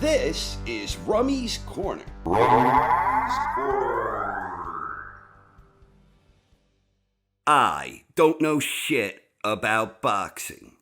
This is Rummy's Corner. I don't know shit about boxing.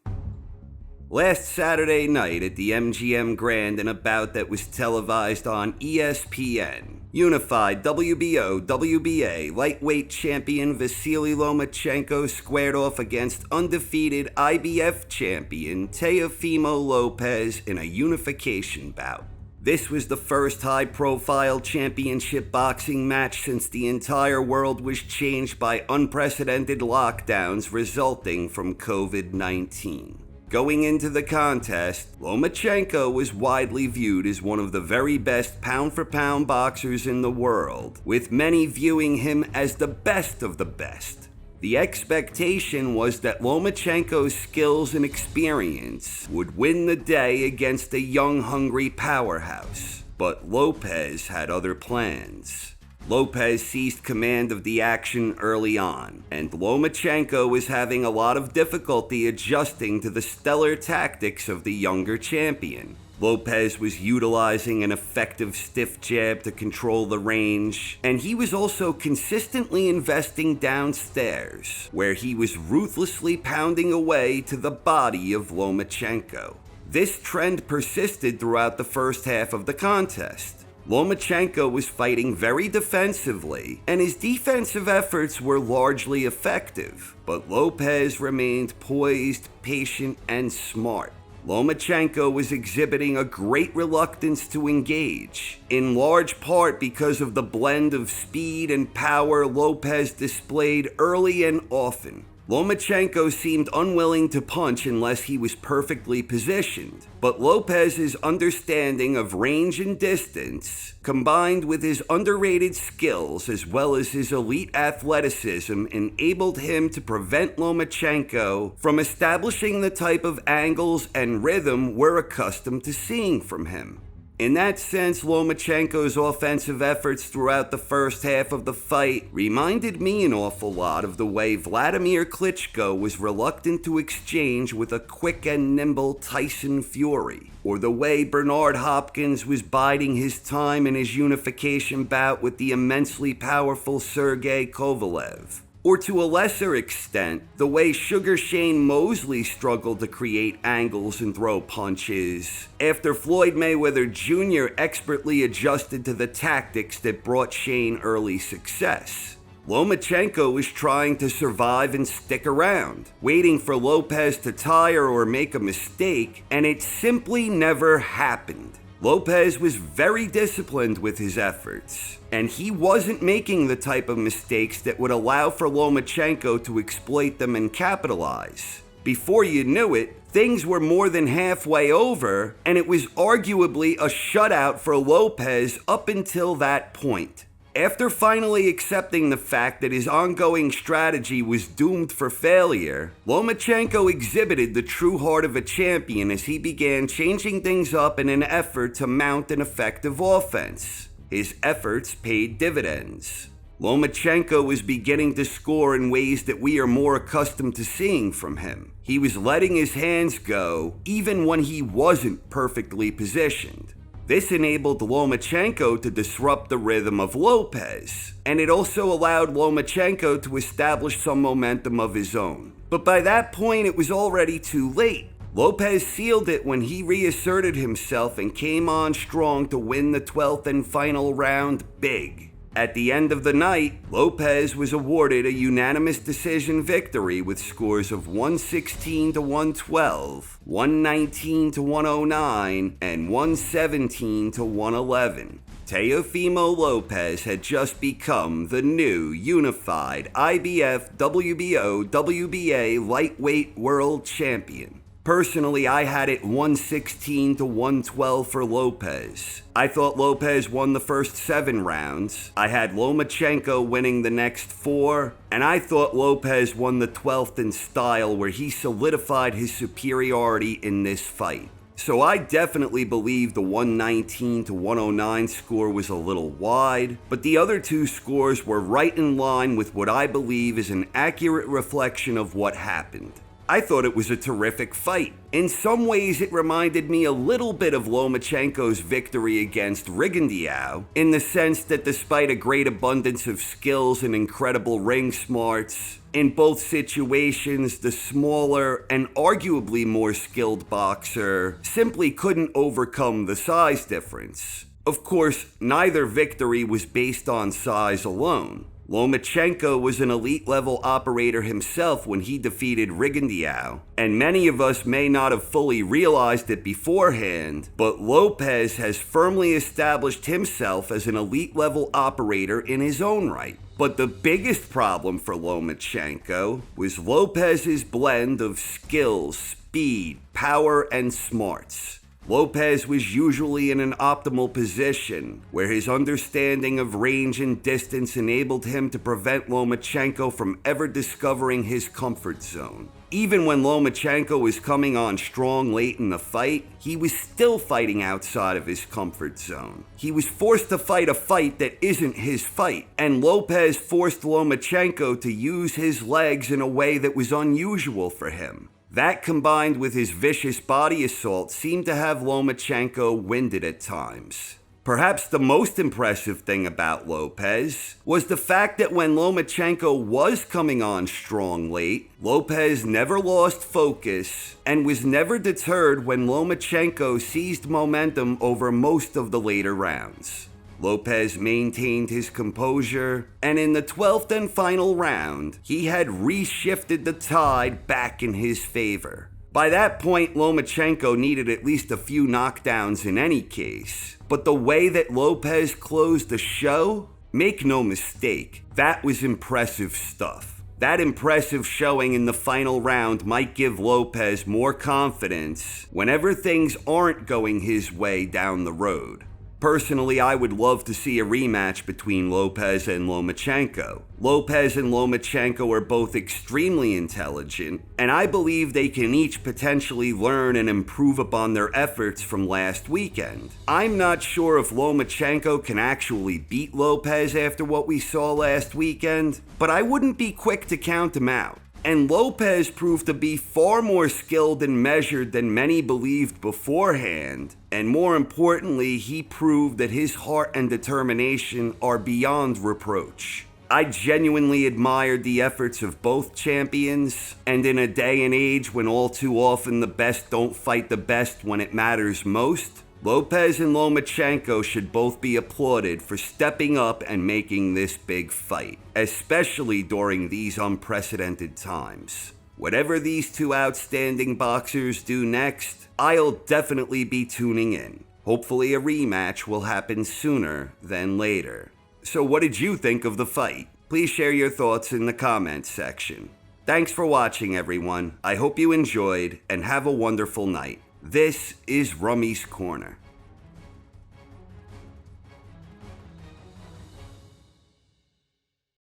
Last Saturday night at the MGM Grand in a bout that was televised on ESPN, unified WBO, WBA lightweight champion Vasyl Lomachenko squared off against undefeated IBF champion Teofimo Lopez in a unification bout. This was the first high-profile championship boxing match since the entire world was changed by unprecedented lockdowns resulting from COVID-19. Going into the contest, Lomachenko was widely viewed as one of the very best pound-for-pound boxers in the world, with many viewing him as the best of the best. The expectation was that Lomachenko's skills and experience would win the day against a young, hungry powerhouse, but Lopez had other plans. Lopez seized command of the action early on, and Lomachenko was having a lot of difficulty adjusting to the stellar tactics of the younger champion. Lopez was utilizing an effective stiff jab to control the range, and he was also consistently investing downstairs, where he was ruthlessly pounding away to the body of Lomachenko. This trend persisted throughout the first half of the contest. Lomachenko was fighting very defensively, and his defensive efforts were largely effective, but Lopez remained poised, patient, and smart. Lomachenko was exhibiting a great reluctance to engage, in large part because of the blend of speed and power Lopez displayed early and often. Lomachenko seemed unwilling to punch unless he was perfectly positioned, but Lopez's understanding of range and distance, combined with his underrated skills as well as his elite athleticism, enabled him to prevent Lomachenko from establishing the type of angles and rhythm we're accustomed to seeing from him. In that sense, Lomachenko's offensive efforts throughout the first half of the fight reminded me an awful lot of the way Vladimir Klitschko was reluctant to exchange with a quick and nimble Tyson Fury, or the way Bernard Hopkins was biding his time in his unification bout with the immensely powerful Sergey Kovalev. Or to a lesser extent, the way Sugar Shane Mosley struggled to create angles and throw punches, after Floyd Mayweather Jr. expertly adjusted to the tactics that brought Shane early success. Lomachenko was trying to survive and stick around, waiting for Lopez to tire or make a mistake, and it simply never happened. Lopez was very disciplined with his efforts, and he wasn't making the type of mistakes that would allow for Lomachenko to exploit them and capitalize. Before you knew it, things were more than halfway over, and it was arguably a shutout for Lopez up until that point. After finally accepting the fact that his ongoing strategy was doomed for failure, Lomachenko exhibited the true heart of a champion as he began changing things up in an effort to mount an effective offense. His efforts paid dividends. Lomachenko was beginning to score in ways that we are more accustomed to seeing from him. He was letting his hands go even when he wasn't perfectly positioned. This enabled Lomachenko to disrupt the rhythm of Lopez, and it also allowed Lomachenko to establish some momentum of his own. But by that point, it was already too late. Lopez sealed it when he reasserted himself and came on strong to win the 12th and final round big. At the end of the night, Lopez was awarded a unanimous decision victory with scores of 116 to 112, 119 to 109, and 117 to 111. Teofimo Lopez had just become the new unified IBF WBO WBA lightweight world champion. Personally, I had it 116 to 112 for Lopez. I thought Lopez won the first 7 rounds. I had Lomachenko winning the next 4, and I thought Lopez won the 12th in style, where he solidified his superiority in this fight. So I definitely believe the 119 to 109 score was a little wide, but the other 2 scores were right in line with what I believe is an accurate reflection of what happened. I thought it was a terrific fight. In some ways, it reminded me a little bit of Lomachenko's victory against Rigondeaux, in the sense that despite a great abundance of skills and incredible ring smarts, in both situations, the smaller and arguably more skilled boxer simply couldn't overcome the size difference. Of course, neither victory was based on size alone. Lomachenko was an elite-level operator himself when he defeated Rigondeaux, and many of us may not have fully realized it beforehand, but Lopez has firmly established himself as an elite-level operator in his own right. But the biggest problem for Lomachenko was Lopez's blend of skills, speed, power, and smarts. Lopez was usually in an optimal position, where his understanding of range and distance enabled him to prevent Lomachenko from ever discovering his comfort zone. Even when Lomachenko was coming on strong late in the fight, he was still fighting outside of his comfort zone. He was forced to fight a fight that isn't his fight, and Lopez forced Lomachenko to use his legs in a way that was unusual for him. That, combined with his vicious body assault, seemed to have Lomachenko winded at times. Perhaps the most impressive thing about Lopez was the fact that when Lomachenko was coming on strong late, Lopez never lost focus and was never deterred when Lomachenko seized momentum over most of the later rounds. Lopez maintained his composure, and in the 12th and final round, he had reshifted the tide back in his favor. By that point, Lomachenko needed at least a few knockdowns in any case, but the way that Lopez closed the show, make no mistake, that was impressive stuff. That impressive showing in the final round might give Lopez more confidence whenever things aren't going his way down the road. Personally, I would love to see a rematch between Lopez and Lomachenko. Lopez and Lomachenko are both extremely intelligent, and I believe they can each potentially learn and improve upon their efforts from last weekend. I'm not sure if Lomachenko can actually beat Lopez after what we saw last weekend, but I wouldn't be quick to count him out. And Lopez proved to be far more skilled and measured than many believed beforehand. And more importantly, he proved that his heart and determination are beyond reproach. I genuinely admired the efforts of both champions, and in a day and age when all too often the best don't fight the best when it matters most, Lopez and Lomachenko should both be applauded for stepping up and making this big fight, especially during these unprecedented times. Whatever these two outstanding boxers do next, I'll definitely be tuning in. Hopefully a rematch will happen sooner than later. So what did you think of the fight? Please share your thoughts in the comments section. Thanks for watching, everyone. I hope you enjoyed, and have a wonderful night. This is Rummy's Corner.